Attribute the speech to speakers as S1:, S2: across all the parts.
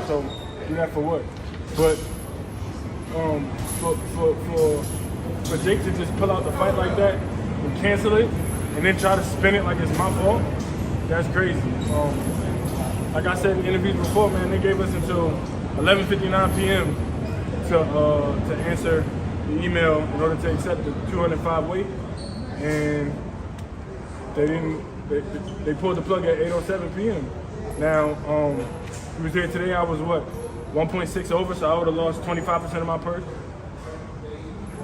S1: so do that for what? But for Jake to just pull out the fight like that and cancel it, and then try to spin it like it's my fault, that's crazy. Like I said in interviews before, man, they gave us until 11:59 p.m. to answer the email in order to accept the 205 weight, and they didn't. They pulled the plug at 8:07 p.m. Now, he was here today. I was what, 1.6 over, so I would have lost 25% of my purse.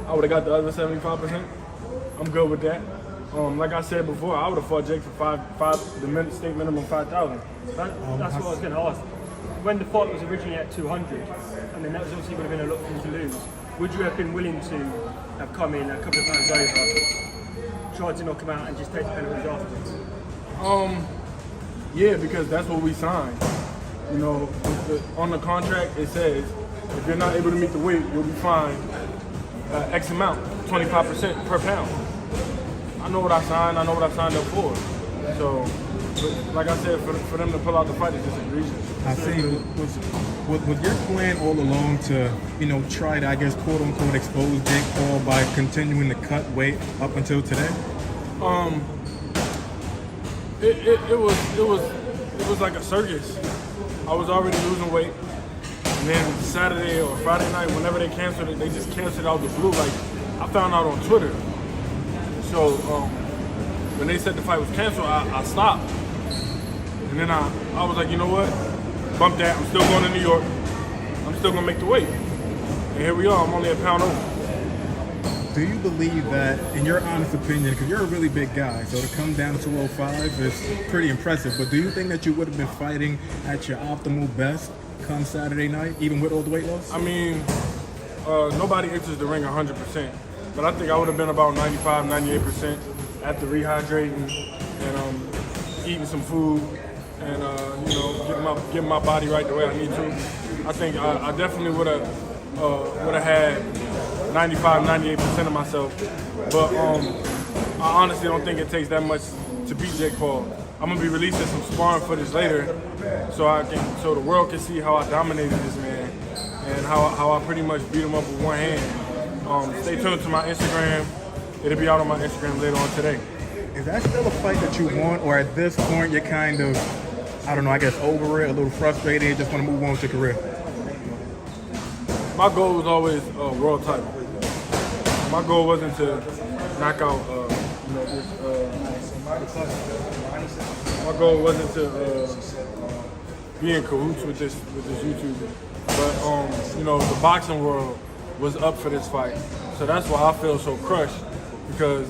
S1: I would have got the other 75%. I'm good with that. Like I said before, I would have fought Jake for the state minimum 5,000.
S2: That's what I was going to ask. When the fight was originally at 200, and then that was obviously would have been a lot for him to lose, would you have been willing to have come in a couple of pounds over, tried to knock him out and just take the penalties afterwards?
S1: Yeah, because that's what we signed. You know, on the contract it says if you're not able to meet the weight, you'll be fined X amount, 25% per pound. I know what I signed. I know what I signed up for. So, but like I said, for them to pull out the fight is just egregious.
S3: I see. Was your plan all along to, try to, I guess, quote unquote, expose Jake Paul by continuing to cut weight up until today?
S1: It was like a circus. I was already losing weight, and then Saturday or Friday night, whenever they canceled it, they just canceled it out of the blue. Like, I found out on Twitter. So when they said the fight was canceled, I stopped. And then I was like, you know what? Bump that. I'm still going to New York. I'm still going to make the weight. And here we are. I'm only a pound over.
S3: Do you believe that, in your honest opinion, because you're a really big guy, so to come down to 205 is pretty impressive, but do you think that you would have been fighting at your optimal best come Saturday night, even with all the weight loss?
S1: I mean, nobody enters the ring 100%. But I think I would have been about 95, 98% after rehydrating and eating some food and getting my body right the way I need to. I think I definitely would have had 95, 98% of myself. But I honestly don't think it takes that much to beat Jake Paul. I'm gonna be releasing some sparring footage later, so the world can see how I dominated this man and how I pretty much beat him up with one hand. Stay tuned to my Instagram. It'll be out on my Instagram later on today.
S3: Is that still a fight that you want, or at this point you're kind of, I don't know, I guess over it, a little frustrated, and just want to move on with your career?
S1: My goal was always world title. My goal wasn't to knock out, my goal wasn't to be in cahoots with this YouTuber. But the boxing world was up for this fight. So that's why I feel so crushed, because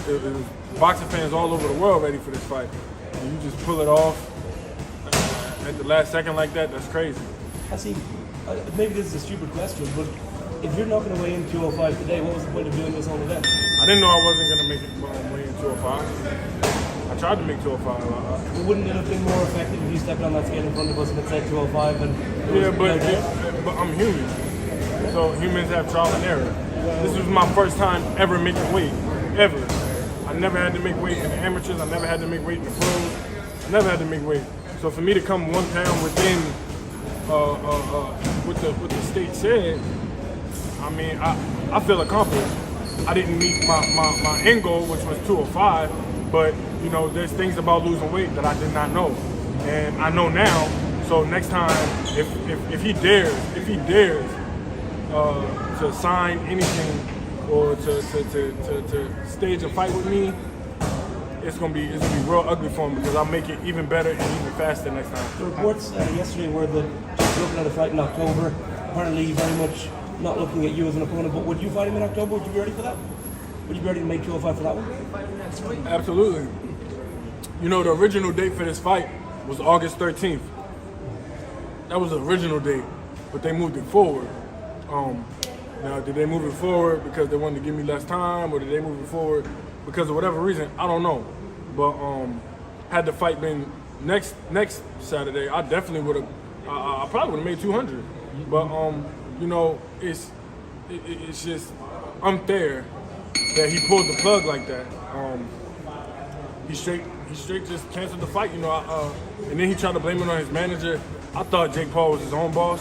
S1: it was boxing fans all over the world ready for this fight. And you just pull it off at the last second like that, that's crazy.
S4: HASIM, maybe this is a stupid question, but if you're not going to weigh in 205 today, what was the point of doing this whole event?
S1: I didn't know I wasn't going to make it weigh in 205. I tried to make 205.
S4: Wouldn't it have been more effective if you stepped on that scale in front of us and it said 205?
S1: But I'm human. So humans have trial and error. This was my first time ever making weight, ever. I never had to make weight in the amateurs. I never had to make weight in the pros. I never had to make weight. So for me to come 1 pound within what the state said, I mean, I feel accomplished. I didn't meet my end goal, which was 205, but there's things about losing weight that I did not know, and I know now. So next time, if he dares to sign anything or to stage a fight with me, it's gonna be real ugly for him, because I'll make it even better and even faster next time.
S4: The reports yesterday were that just looking at a fight in October, apparently very much not looking at you as an opponent, but would you fight him in October? Would you be ready for that? Would you be ready to make 205 for that one?
S1: Absolutely. The original date for this fight was August 13th. That was the original date, but they moved it forward. Now, did they move it forward because they wanted to give me less time, or did they move it forward because of whatever reason? I don't know. But had the fight been next Saturday, I definitely would have. I probably would have made 200. But it's just unfair that he pulled the plug like that. He straight just canceled the fight, and then he tried to blame it on his manager I thought Jake Paul was his own boss.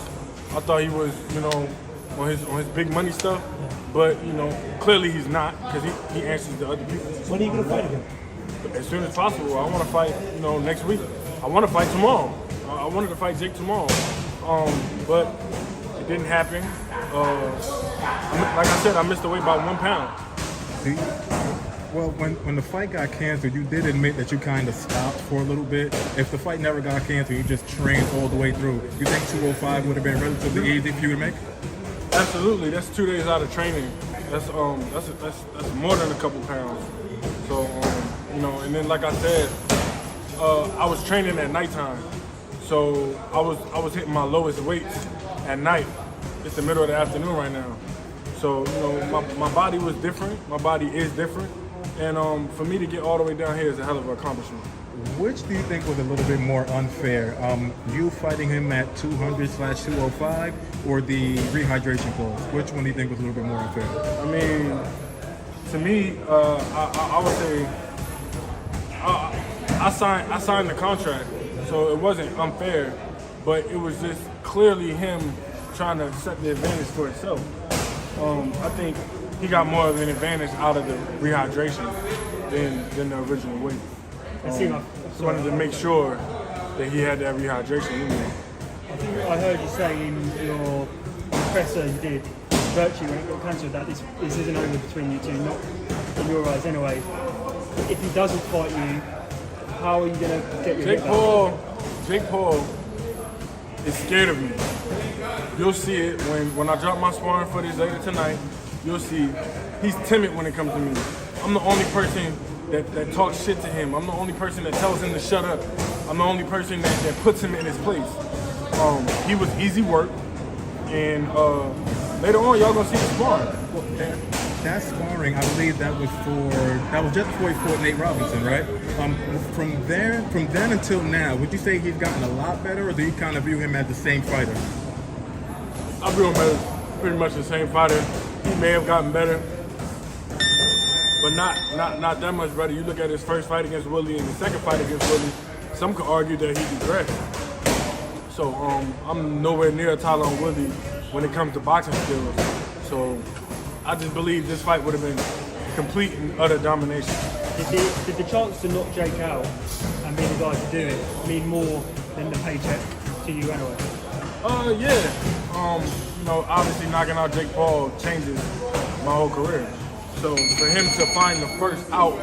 S1: I thought he was, you know, on his big money stuff. But, you know, clearly he's not, because he answers to other people.
S4: When are you going to fight again?
S1: As soon as possible. I want to fight, you know, next week. I want to fight tomorrow. I wanted to fight Jake tomorrow. But it didn't happen. Like I said, I missed the weight by 1 pound.
S3: Well, when the fight got canceled, you did admit that you kind of stopped for a little bit. If the fight never got canceled, you just trained all the way through. You think 205 would have been relatively easy for you to make?
S1: Absolutely. That's 2 days out of training. That's more than a couple pounds. So you know, and then like I said, I was training at nighttime, so I was hitting my lowest weights at night. It's the middle of the afternoon right now. So, you know, my body was different. My body is different. And for me to get all the way down here is a hell of an accomplishment.
S3: Which do you think was a little bit more unfair? You fighting him at 200/205 or the rehydration clause? Which one do you think was a little bit more unfair?
S1: I mean, to me, I would say I signed the contract, so it wasn't unfair, but it was just clearly him trying to set the advantage for himself. I think he got more of an advantage out of the rehydration than the original weight. Just wanted to make sure that he had that rehydration in there.
S2: I think I heard you say in your presser you did, virtually when it got cancelled, that this isn't over between you two, not in your eyes anyway. If he doesn't fight you, how are you going to get your
S1: Jake Paul is scared of me. You'll see it when I drop my sparring footage later tonight. You'll see he's timid when it comes to me. I'm the only person that talks shit to him. I'm the only person that tells him to shut up. I'm the only person that puts him in his place. He was easy work, and later on y'all gonna see the sparring.
S3: That sparring, I believe that was just before he fought Nate Robinson, right? From then until now, would you say he's gotten a lot better, or do you kind of view him as the same fighter?
S1: I view him as pretty much the same fighter. He may have gotten better, but not that much better. You look at his first fight against Willie and the second fight against Willie, some could argue that he regressed. So I'm nowhere near Tyler Willie when it comes to boxing skills. So I just believe this fight would have been complete and utter domination.
S2: Did the chance to knock Jake out and be the guy to do it mean more than the paycheck to you anyway?
S1: Yeah. You know, obviously knocking out Jake Paul changes my whole career. So for him to find the first out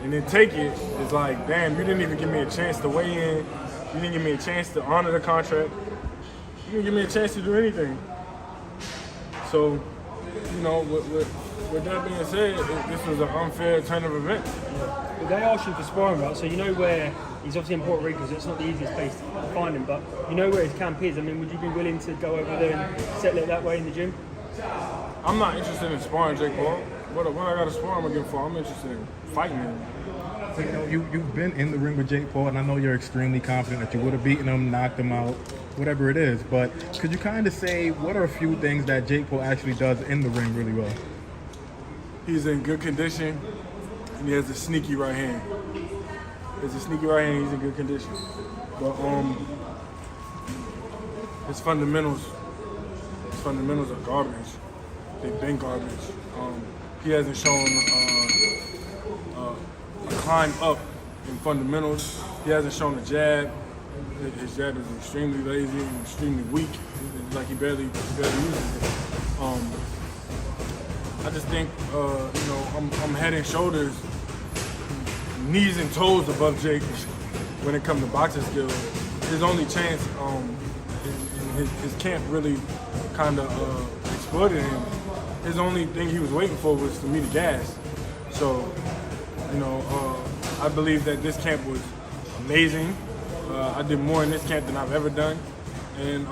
S1: and then take it is like, damn, you didn't even give me a chance to weigh in. You didn't give me a chance to honor the contract. You didn't give me a chance to do anything. So, you know, with that being said, this was an unfair turn of events.
S2: But they asked you for sparring, right? So you know where he's obviously in Puerto Rico, so it's not the easiest place to find him, but you know where his camp is. I mean, would you be willing to go over there and settle it that way in the gym?
S1: I'm not interested in sparring Jake Paul. What I got to spar him again for? I'm interested in fighting him.
S3: So, you know, you've been in the ring with Jake Paul, and I know you're extremely confident that you would have beaten him, knocked him out, whatever it is. But could you kind of say what are a few things that Jake Paul actually does in the ring really well?
S1: He's in good condition, and he has a sneaky right hand. He's in good condition. But his fundamentals are garbage. They've been garbage. He hasn't shown a climb up in fundamentals. He hasn't shown a jab. His jab is extremely lazy and extremely weak. It's like he barely uses it. I just think, you know, I'm head and shoulders, knees and toes above Jake when it comes to boxing skills. His only chance, his camp really kind of exploited him. His only thing he was waiting for was for me to gas. So, you know, I believe that this camp was amazing. I did more in this camp than I've ever done. And